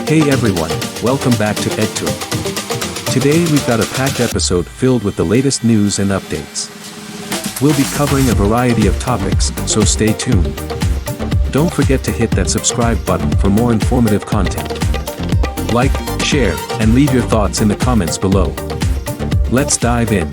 Hey everyone, welcome back to EdTube. Today we've got a packed episode filled with the latest news and updates. We'll be covering a variety of topics, so stay tuned. Don't forget to hit that subscribe button for more informative content. Like, share, and leave your thoughts in the comments below. Let's dive in.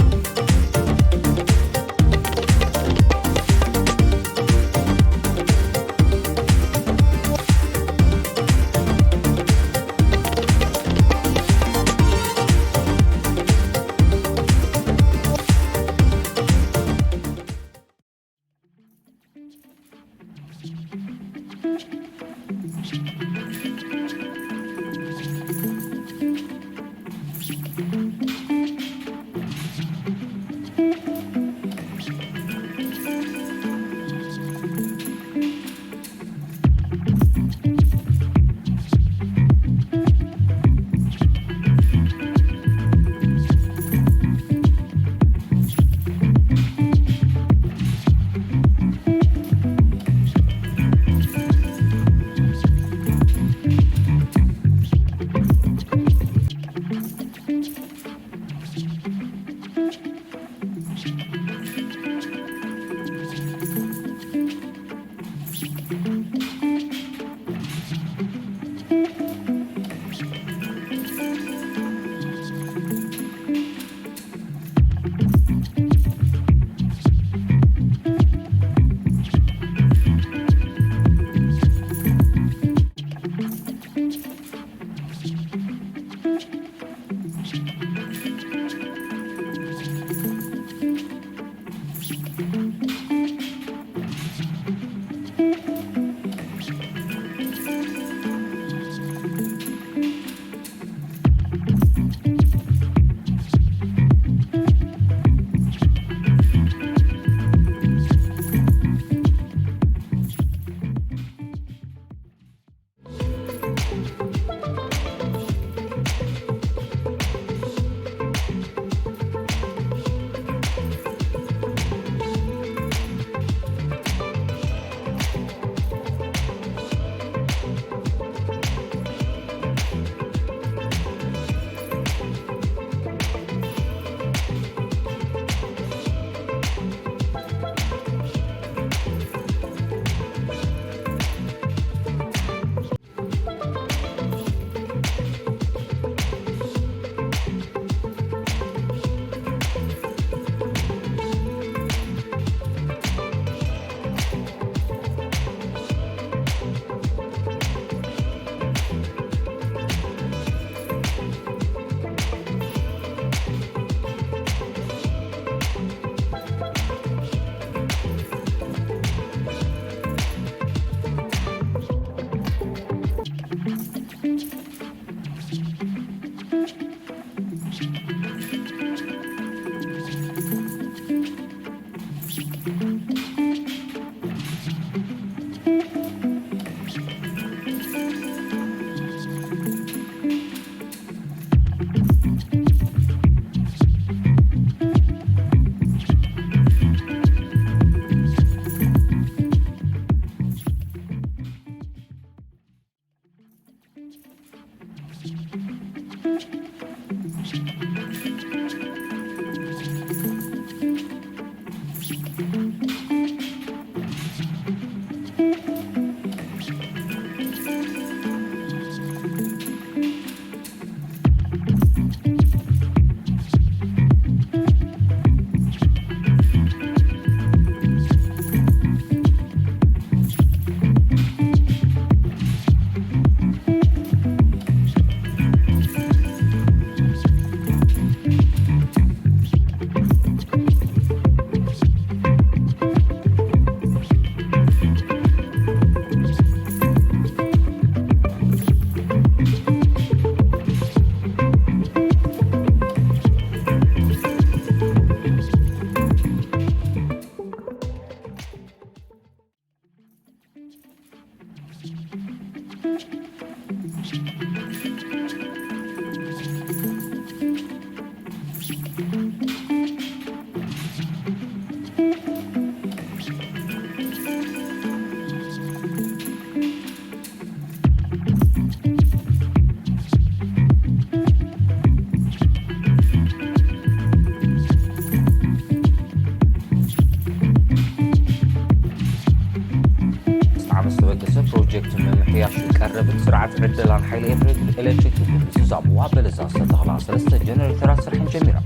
مستوجس بروجكت من حياش قرب سرعة عدلان حيل إلكتريك زاب وابلزا ستخلص ثلاثة جنريترات سرحين جميرة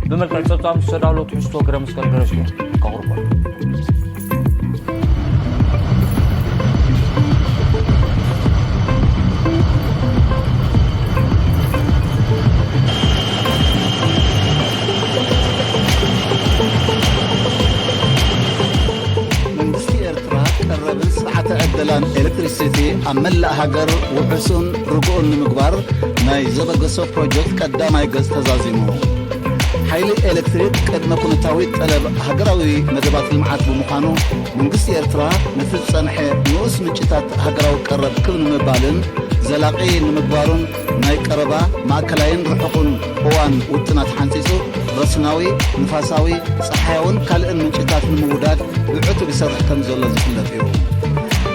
بملك الصوتام سدالو تحسو جرامس كالجرجيا كهربا عدلان إلكتريسيتي أملا هاجر وحسن رجوع المقبر ناي زبقسو بروجكت قدامي جز تزازيمو حيلي إلكتريك قد ما كنت تاويت طلب هاجراوي مدبات المعات بمخانو من قصة إرترا مثل صنحي نوس مجتات هاجراو قرب كل مبالن زلاقي المقبارون ناي قربا مع كلاين رحقون قوان وطنات حانسيسو رسناوي نفاساوي صحيون كالئن مجتات الموداد بعتو بيسرح كمزولا زفلت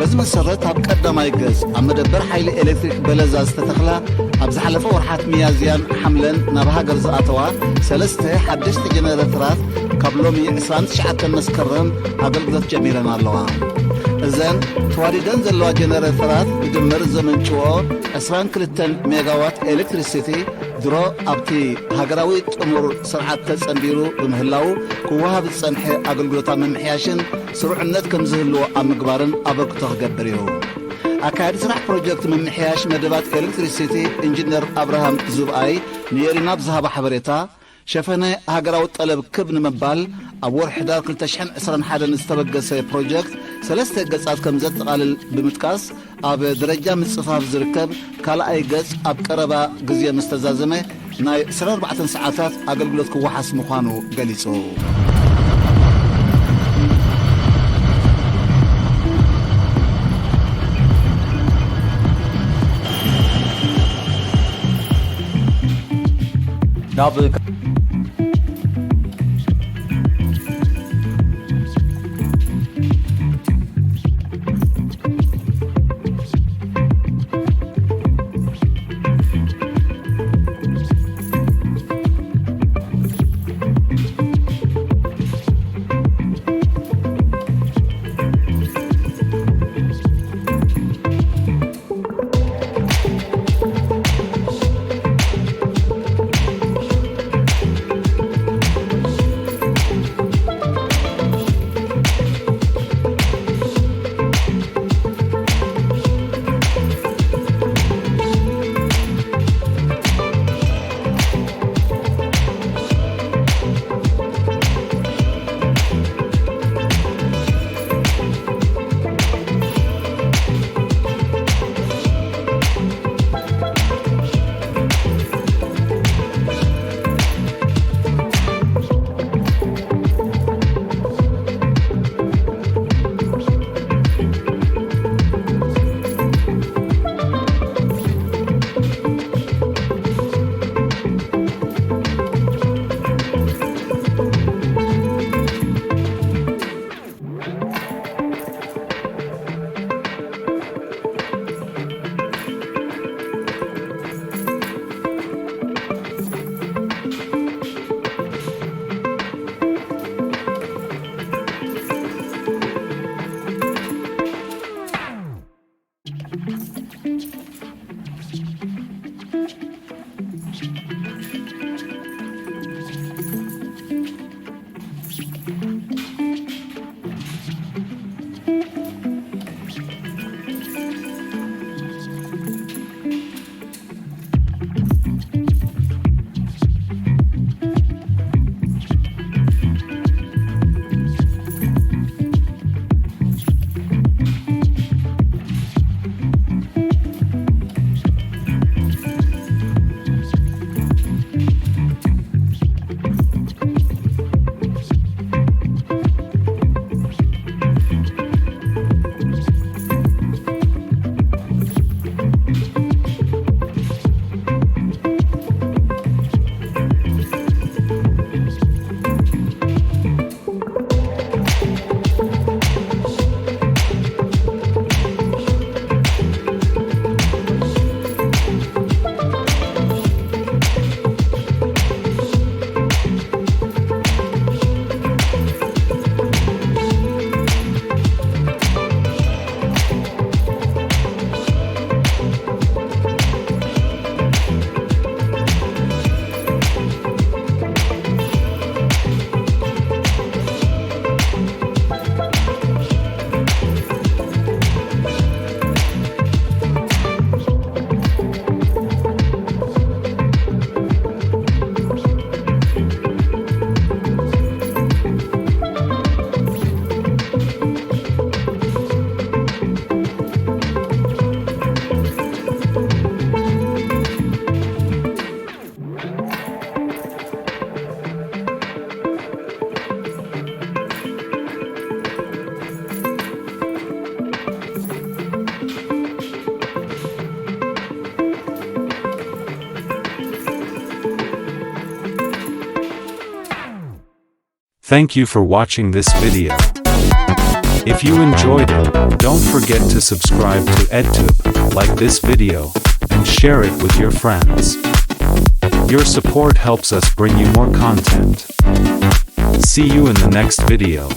بزم السرت هب قداماي جز عم مدبر حيل إلكتريك بلزاز تتخلا أبز حلفة ورحات ميازيان حملن نبها جرز أتوا سلسته حدشت جنراترات قبلومي إسران شعات المسكرم أقلقلت جميلنا اللوان إذن تواردن زلوا جنراترات بدمر زمن شوو إسران كلتن ميغاوات إلكتريسيتي درو أبتي هاجراوي أمور سرعات تسنبيرو بمهلاو كوها بتصنحي أقلقلتا من محياشن سرع النت كم زهلو أمقبارن أبق تغبريو أكاد سرح بروجكت من محياش مدبات إلكتريسيتي إنجنير أبراهام زبعي نيرينا بزهاب حبريتا شفنا هاجراو طلب كبن مبال أبور حدار كل تشحن إسران حدا نستبقى سي بروجكت سلسة قصات كم زد قالل بمتكاس أب درجة من صفاف زركب كالا أي قص أب قربا قزية مستزازمة ناي سرار 4 ساعات أقلقلتك وحس مخانو قليسو نابل Thank you for watching this video. If you enjoyed it, don't forget to subscribe to EdTube, like this video, and share it with your friends. Your support helps us bring you more content. See you in the next video.